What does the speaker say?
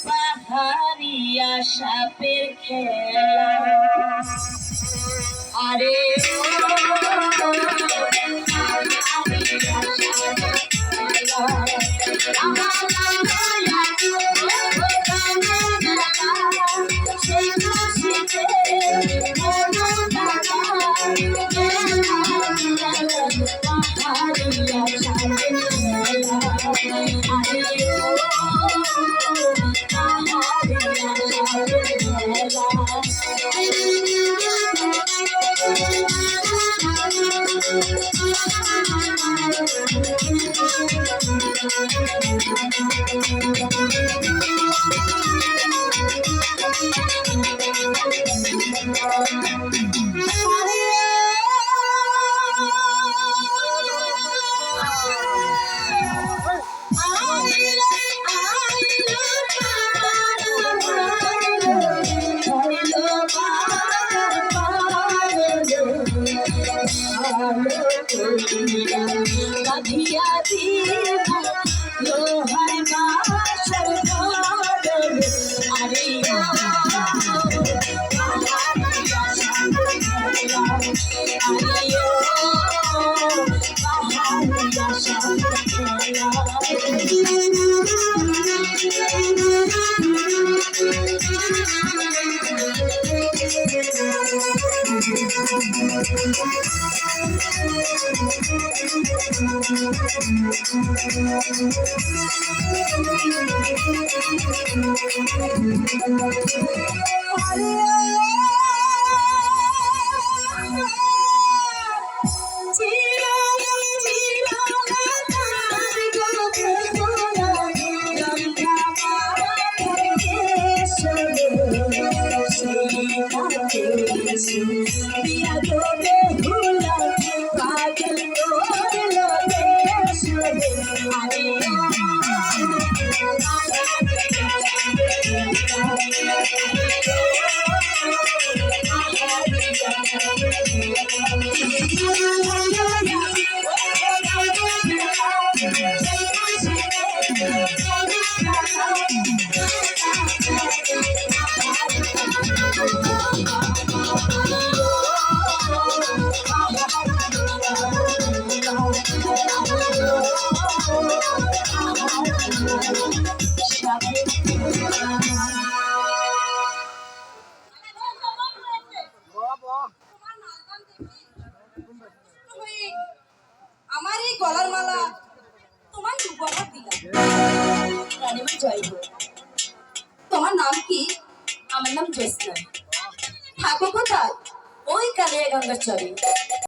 পাহাড়িয়া সাপের খেলা আরে কাঁধিয়া দিব লোহার বাসর ঘর আরে पिया तो बेहुला पागल तोर लगे सुने अरे আমার এই গলার মালা তোমার উপহার দিলাম রানীমা জয় হোক। তোমার নাম কি? আমার নাম জ্যোৎস্না। থাকো কোথায়? ওই কালিয়াগঙ্গার চরে।